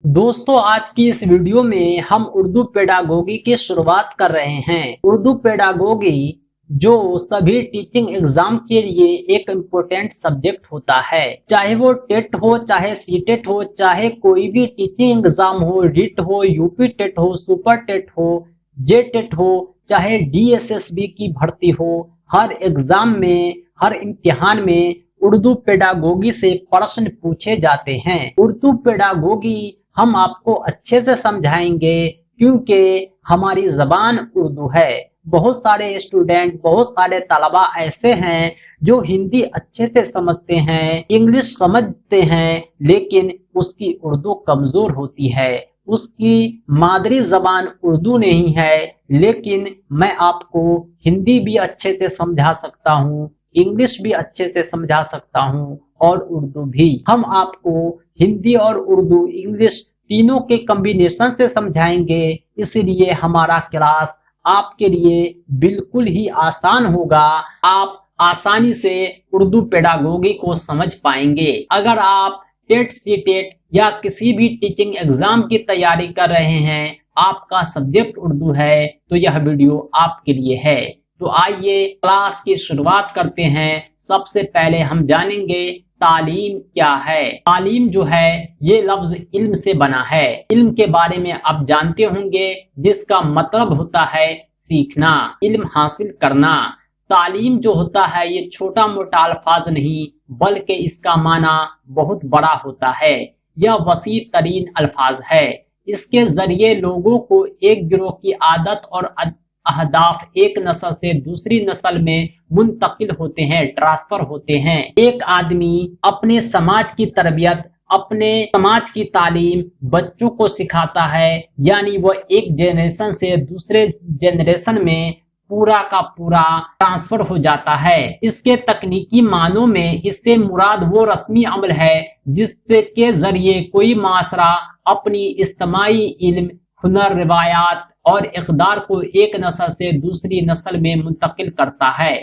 दोस्तों, आज की इस वीडियो में हम उर्दू पेडागोगी की शुरुआत कर रहे हैं। उर्दू पेडागोगी जो सभी टीचिंग एग्जाम के लिए एक इम्पोर्टेंट सब्जेक्ट होता है, चाहे वो टेट हो, चाहे सीटेट हो, चाहे कोई भी टीचिंग एग्जाम हो, रिट हो, यूपी टेट हो, सुपर टेट हो, जे टेट हो, चाहे डीएसएसबी की भर्ती हो। हर एग्जाम में, हर इम्तिहान में उर्दू पेडागोगी से प्रश्न पूछे जाते हैं। उर्दू पेडागोगी हम आपको अच्छे से समझाएंगे क्योंकि हमारी जबान उर्दू है। बहुत सारे स्टूडेंट, बहुत सारे तलबा ऐसे हैं जो हिंदी अच्छे से समझते हैं, इंग्लिश समझते हैं, लेकिन उसकी उर्दू कमजोर होती है, उसकी मादरी जबान उर्दू नहीं है। लेकिन मैं आपको हिंदी भी अच्छे से समझा सकता हूँ, इंग्लिश भी अच्छे से समझा सकता हूँ और उर्दू भी। हम आपको हिंदी और उर्दू, इंग्लिश तीनों के कॉम्बिनेशन से समझाएंगे, इसलिए हमारा क्लास आपके लिए बिल्कुल ही आसान होगा। आप आसानी से उर्दू पेडागोगी को समझ पाएंगे। अगर आप टेट, सीटेट या किसी भी टीचिंग एग्जाम की तैयारी कर रहे हैं, आपका सब्जेक्ट उर्दू है, तो यह वीडियो आपके लिए है। तो आइए क्लास की शुरुआत करते हैं। सबसे पहले हम जानेंगे तालीम क्या है। तालीम जो है ये लफ्ज इल्म से बना है। इल्म के बारे में आप जानते होंगे, जिसका मतलब होता है सीखना, इल्म हासिल करना। तालीम जो होता है ये छोटा मोटा अल्फाज नहीं, बल्कि इसका माना बहुत बड़ा होता है। यह वसी तरीन अल्फाज है। इसके जरिए लोगों को एक गिरोह की आदत और अहदाफ एक नस्ल से दूसरी नस्ल में मुंतकिल होते हैं, ट्रांसफर होते हैं। एक आदमी अपने समाज की तरबियत, अपने समाज की तालीम बच्चों को सिखाता है, यानी वह एक जनरेशन से दूसरे जनरेशन में पूरा का पूरा ट्रांसफर हो जाता है। इसके तकनीकी मानों में इससे मुराद वो रस्मी अमल है जिससे के जरिए कोई माशरा अपनी इज्तिमाई इल्म, हुनर, रिवायात और इक़दार को एक नस्ल से दूसरी नस्ल में मुंतकिल करता है।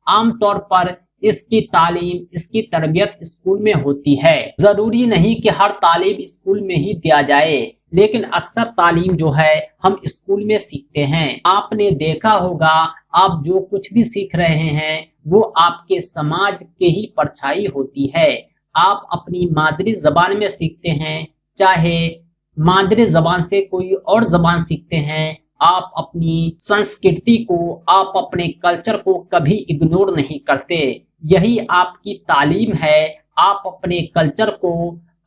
आमतौर पर इसकी तालीम, इसकी तरबियत स्कूल में होती है। जरूरी नहीं कि हर तालीम स्कूल में ही दिया जाए, लेकिन अक्सर तालीम जो है हम स्कूल में सीखते हैं। आपने देखा होगा, आप जो कुछ भी सीख रहे हैं वो आपके समाज के ही परछाई होती है। आप अपनी मादरी जबान में सीखते हैं, चाहे मादरी जबान से कोई और जबान सीखते हैं, आप अपनी संस्कृति को, आप अपने कल्चर को कभी इग्नोर नहीं करते। यही आपकी तालीम है। आप अपने कल्चर को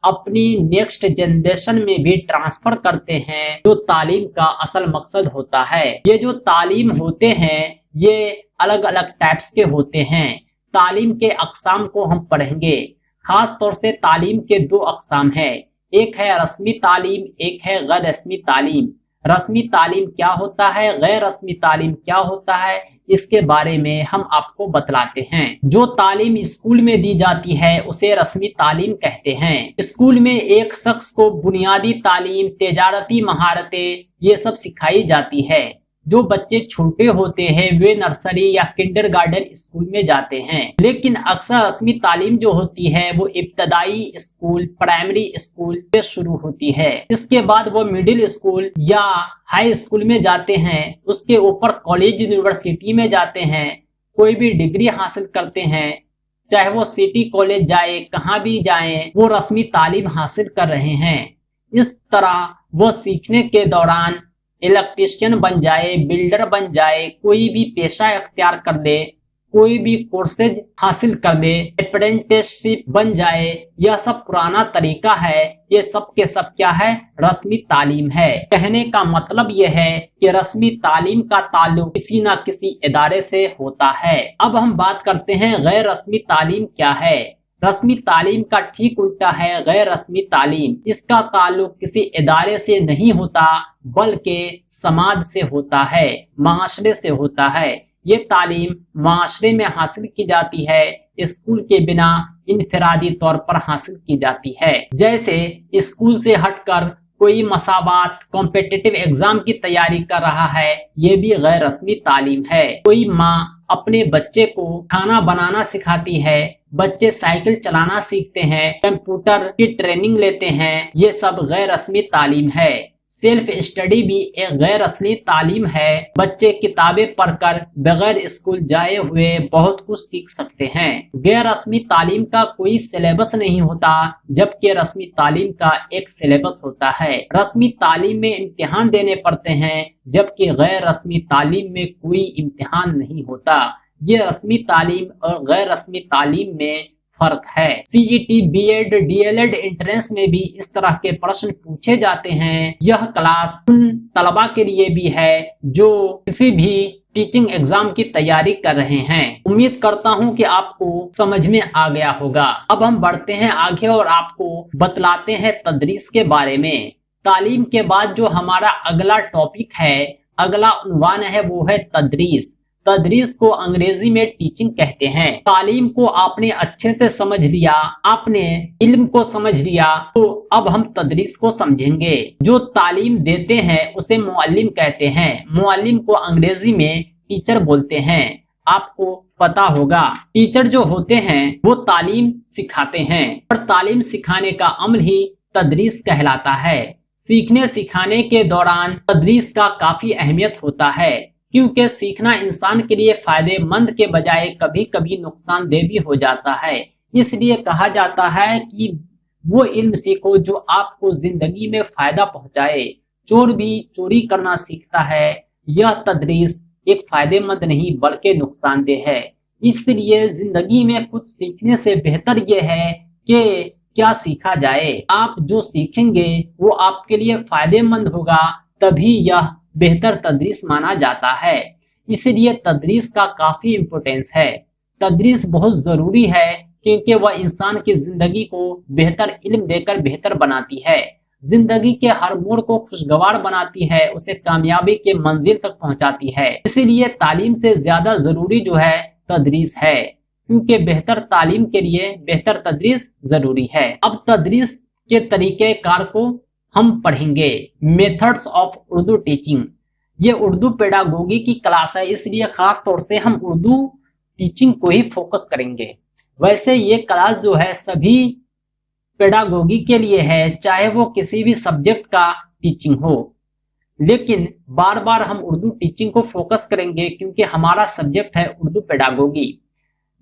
अपनी नेक्स्ट जनरेशन में भी ट्रांसफर करते हैं, जो तालीम का असल मकसद होता है। ये जो तालीम होते हैं ये अलग अलग टाइप्स के होते हैं। तालीम के अक़साम को हम पढ़ेंगे। खास तौर से तालीम के दो अक़साम हैं, एक है रस्मी तालीम, एक है गैर रस्मी तालीम। रस्मी तालीम क्या होता है, गैर रस्मी तालीम क्या होता है, इसके बारे में हम आपको बतलाते हैं। जो तालीम स्कूल में दी जाती है उसे रस्मी तालीम कहते हैं। स्कूल में एक शख्स को बुनियादी तालीम, तिजारती महारतें ये सब सिखाई जाती है। जो बच्चे छोटे होते हैं वे नर्सरी या किंडरगार्टन स्कूल में जाते हैं, लेकिन अक्सर रस्मी तालीम जो होती है वो इब्तदाई स्कूल, प्राइमरी स्कूल से शुरू होती है। इसके बाद वो मिडिल स्कूल या हाई स्कूल में जाते हैं, उसके ऊपर कॉलेज, यूनिवर्सिटी में जाते हैं, कोई भी डिग्री हासिल करते हैं, चाहे वो सिटी कॉलेज जाए, कहाँ भी जाए, वो रस्मी तालीम हासिल कर रहे हैं। इस तरह वो सीखने के दौरान इलेक्ट्रीशियन बन जाए, बिल्डर बन जाए, कोई भी पेशा इख्तियार कर दे, कोई भी कोर्सेज हासिल कर दे, अप्रेंटिसशिप बन जाए, यह सब पुराना तरीका है। ये सब के सब क्या है, रस्मी तालीम है। कहने का मतलब यह है कि रस्मी तालीम का ताल्लुक किसी न किसी इदारे से होता है। अब हम बात करते हैं गैर रस्मी तालीम क्या है। रस्मी तालीम का ठीक उल्टा है गैर रस्मी तालीम। इसका ताल्लुक किसी इदारे से नहीं होता, बल्कि समाज से होता है, माशरे से होता है। ये तालीम माशरे में हासिल की जाती है, स्कूल के बिना इनफरादी तौर पर हासिल की जाती है। जैसे स्कूल से हटकर कोई मसावात, कॉम्पिटिटिव एग्जाम की तैयारी कर रहा है, ये भी गैर रस्मी तालीम है। कोई माँ अपने बच्चे को खाना बनाना सिखाती है, बच्चे साइकिल चलाना सीखते हैं, कंप्यूटर की ट्रेनिंग लेते हैं, ये सब गैर रस्मी तालीम है। सेल्फ स्टडी भी एक गैर असली तालीम है। बच्चे किताबें पढ़कर बगैर स्कूल जाए हुए बहुत कुछ सीख सकते हैं। गैर रस्मी तालीम का कोई सिलेबस नहीं होता, जबकि रस्मी तालीम का एक सिलेबस होता है। रस्मी तालीम में इम्तिहान देने पड़ते हैं, जबकि गैर रस्मी तालीम में कोई इम्तिहान नहीं होता। ये रस्मी तालीम और गैर रस्मी तालीम में फर्क है। सीईटी, बीएड, डीएलएड एंट्रेंस में भी इस तरह के प्रश्न पूछे जाते हैं। यह क्लास उन तलबा के लिए भी है जो किसी भी टीचिंग एग्जाम की तैयारी कर रहे हैं। उम्मीद करता हूं कि आपको समझ में आ गया होगा। अब हम बढ़ते हैं आगे और आपको बतलाते हैं तदरीस के बारे में। तालीम के बाद जो हमारा अगला टॉपिक है, अगला उन्वान है, वो है तदरीस। तदरीस को अंग्रेजी में टीचिंग कहते हैं। तालीम को आपने अच्छे से समझ लिया, आपने इल्म को समझ लिया, तो अब हम तदरीस को समझेंगे। जो तालीम देते हैं उसे मुअल्लिम कहते हैं। मुअल्लिम को अंग्रेजी में टीचर बोलते हैं। आपको पता होगा टीचर जो होते हैं वो तालीम सिखाते हैं, और तालीम सिखाने का अमल ही तदरीस कहलाता है। सीखने सिखाने के दौरान तदरीस का काफी अहमियत होता है, क्योंकि सीखना इंसान के लिए फायदेमंद के बजाय कभी कभी नुकसानदेह भी हो जाता है। इसलिए कहा जाता है कि वो इल्म सीखो जो आपको जिंदगी में फायदा पहुंचाए। चोर भी चोरी करना सीखता है। यह तदरीस एक फायदेमंद नहीं बल्कि नुकसानदेह है। इसलिए जिंदगी में कुछ सीखने से बेहतर यह है कि क्या सीखा जाए। आप जो सीखेंगे वो आपके लिए फायदेमंद होगा, तभी यह बेहतर तदरीस माना जाता है। इसलिए तदरीस का काफी इम्पोर्टेंस है। तदरीस बहुत जरूरी है, क्योंकि वह इंसान की जिंदगी को बेहतर इल्म देकर बेहतर बनाती है, जिंदगी के हर मोड़ को खुशगवार बनाती है, उसे कामयाबी के मंजिल तक पहुंचाती है। इसीलिए तालीम से ज्यादा जरूरी जो है तदरीस है, क्योंकि बेहतर तालीम के लिए बेहतर तदरीस जरूरी है। अब तदरीस के तरीके कार को हम पढ़ेंगे। Methods of Urdu teaching. ये उर्दू पेडागोगी की क्लास है, इसलिए खास तौर से हम उर्दू टीचिंग को ही फोकस करेंगे। वैसे ये क्लास जो है सभी पेडागोगी के लिए है, चाहे वो किसी भी सब्जेक्ट का टीचिंग हो, लेकिन बार बार हम उर्दू टीचिंग को फोकस करेंगे क्योंकि हमारा सब्जेक्ट है उर्दू पेडागोगी।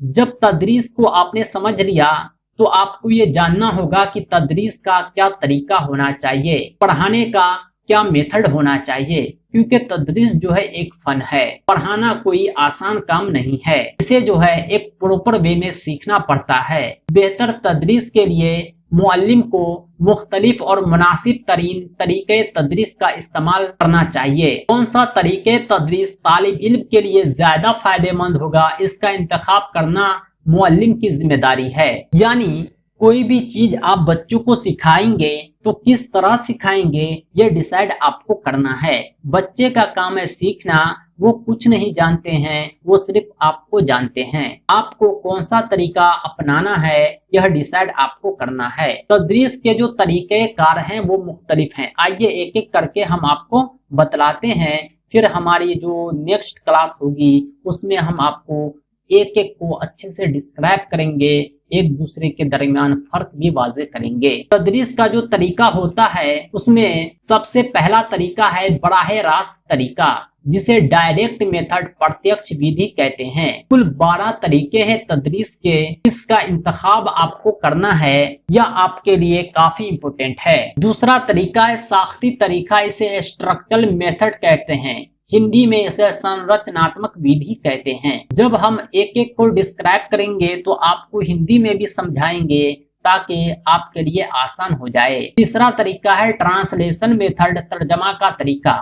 जब तदरीस को आपने समझ लिया तो आपको ये जानना होगा कि तदरीस का क्या तरीका होना चाहिए, पढ़ाने का क्या मेथड होना चाहिए, क्योंकि तदरीस जो है एक फन है। पढ़ाना कोई आसान काम नहीं है, इसे जो है एक प्रॉपर वे में सीखना पड़ता है। बेहतर तदरीस के लिए मुअल्लिम को मुख्तलिफ और मुनासिब तरीन तरीके तदरीस का इस्तेमाल करना चाहिए। कौन सा तरीके तदरीस तालिब इल्म के लिए ज्यादा फायदेमंद होगा, इसका इंतखाब करना मुअल्लिम की जिम्मेदारी है। यानी कोई भी चीज आप बच्चों को सिखाएंगे तो किस तरह सिखाएंगे ये डिसाइड आपको करना है। बच्चे का काम है सीखना, वो कुछ नहीं जानते हैं, वो सिर्फ आपको जानते हैं। आपको कौन सा तरीका अपनाना है यह डिसाइड आपको करना है। तदरीस के जो तरीके कार हैं वो मुख्तलिफ हैं। आइए एक एक करके हम आपको बतलाते हैं, फिर हमारी जो नेक्स्ट क्लास होगी उसमें हम आपको एक एक को अच्छे से डिस्क्राइब करेंगे, एक दूसरे के दरमियान फर्क भी वाज़ेह करेंगे। तदरीस का जो तरीका होता है उसमें सबसे पहला तरीका है बराह रास्त तरीका, जिसे डायरेक्ट मेथड प्रत्यक्ष विधि कहते हैं। कुल 12 तरीके हैं तदरीस के, इसका इंतखाब आपको करना है, यह आपके लिए काफी इम्पोर्टेंट है। दूसरा तरीका है साख्ती तरीका, इसे स्ट्रक्चरल मेथड कहते हैं, हिंदी में इसे संरचनात्मक विधि कहते हैं। जब हम एक एक को डिस्क्राइब करेंगे तो आपको हिंदी में भी समझाएंगे ताकि आपके लिए आसान हो जाए। तीसरा तरीका है ट्रांसलेशन मेथड, तर्जमा का तरीका।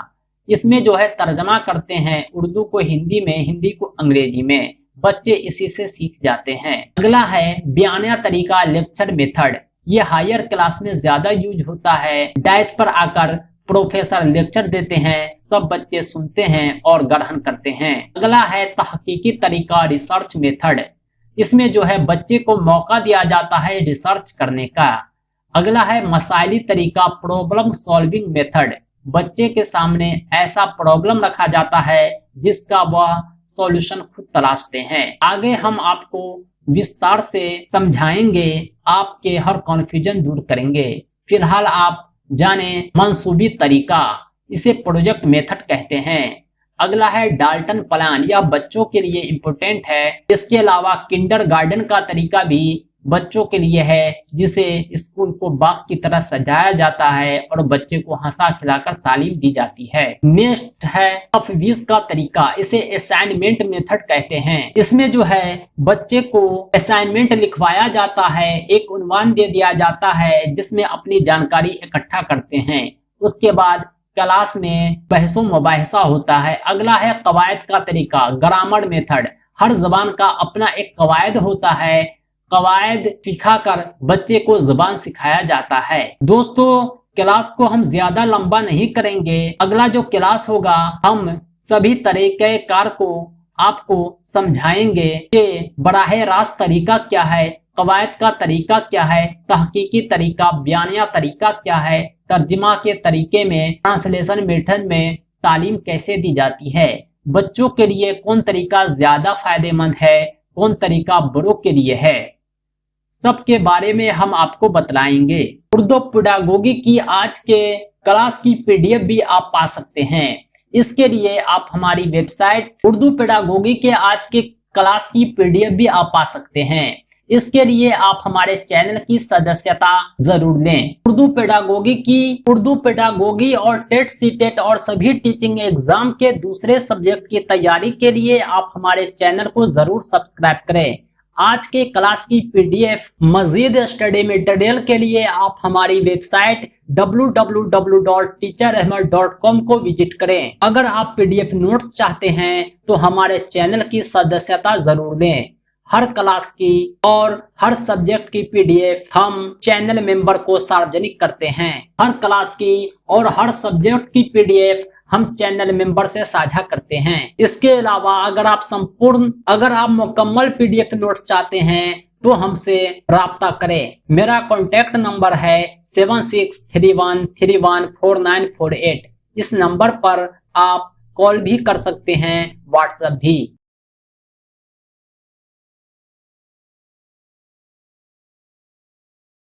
इसमें जो है तर्जमा करते हैं उर्दू को हिंदी में, हिंदी को अंग्रेजी में, बच्चे इसी से सीख जाते हैं। अगला है बयानिया तरीका, लेक्चर मेथड। ये हायर क्लास में ज्यादा यूज होता है। डायस पर आकर प्रोफेसर लेक्चर देते हैं, सब बच्चे सुनते हैं और ग्रहण करते हैं। अगला है तहकीकी तरीका, रिसर्च मेथड। इसमें जो है बच्चे को मौका दिया जाता है रिसर्च करने का। अगला है मसाइली तरीका, प्रॉब्लम सॉल्विंग मेथड। बच्चे के सामने ऐसा प्रॉब्लम रखा जाता है जिसका वह सॉल्यूशन खुद तलाशते हैं। आगे हम आपको विस्तार से समझाएंगे, आपके हर कन्फ्यूजन दूर करेंगे। फिलहाल आप जाने मंसूबी तरीका, इसे प्रोजेक्ट मेथड कहते हैं। अगला है डाल्टन प्लान, यह बच्चों के लिए इंपॉर्टेंट है। इसके अलावा किंडरगार्टन का तरीका भी बच्चों के लिए है, जिसे स्कूल को बाग की तरह सजाया जाता है और बच्चे को हंसा खिलाकर तालीम दी जाती है। नेक्स्ट है तफवीज का तरीका, इसे असाइनमेंट मेथड कहते हैं। इसमें जो है बच्चे को असाइनमेंट लिखवाया जाता है, एक उन्वान दे दिया जाता है जिसमें अपनी जानकारी इकट्ठा करते हैं। उसके बाद क्लास में बहसो मुबाहिसा होता है। अगला है कवायद का तरीका, ग्रामर मेथड। हर जबान का अपना एक कवायद होता है, कवायद सिखाकर बच्चे को जुबान सिखाया जाता है। दोस्तों, क्लास को हम ज्यादा लंबा नहीं करेंगे। अगला जो क्लास होगा हम सभी तरीके कार को आपको समझाएंगे कि बराह रास्त तरीका क्या है, कवायद का तरीका क्या है, तहकीकी तरीका, बयानिया तरीका क्या है, तर्जुमा के तरीके में, ट्रांसलेशन मेथड में तालीम कैसे दी जाती है, बच्चों के लिए कौन तरीका ज्यादा फायदेमंद है, कौन तरीका बड़ों के लिए है, सबके बारे में हम आपको बतलाएंगे। उर्दू पेडागोगी की आज के क्लास की पीडीएफ भी आप पा सकते हैं। इसके लिए आप हमारी वेबसाइट उर्दू पेडागोगी के आज के क्लास की पीडीएफ भी आप पा सकते हैं। इसके लिए आप हमारे चैनल की सदस्यता जरूर लें। उर्दू पेडागोगी और टेट सीटेट और सभी टीचिंग एग्जाम के दूसरे सब्जेक्ट की तैयारी के लिए आप हमारे चैनल को जरूर सब्सक्राइब करें। आज के क्लास की पीडीएफ मजीद स्टडी मटेरियल के लिए आप हमारी वेबसाइट www.teacherahmed.com को विजिट करें। अगर आप पीडीएफ नोट्स चाहते हैं तो हमारे चैनल की सदस्यता जरूर लें। हर क्लास की और हर सब्जेक्ट की पीडीएफ हम चैनल मेंबर को सार्वजनिक करते हैं। हर क्लास की और हर सब्जेक्ट की पीडीएफ हम चैनल मेंबर से साझा करते हैं। इसके अलावा अगर आप मुकम्मल पीडीएफ नोट्स चाहते हैं तो हमसे राब्ता करें। मेरा कॉन्टैक्ट नंबर है 7631314948। इस नंबर पर आप कॉल भी कर सकते हैं, व्हाट्सएप भी।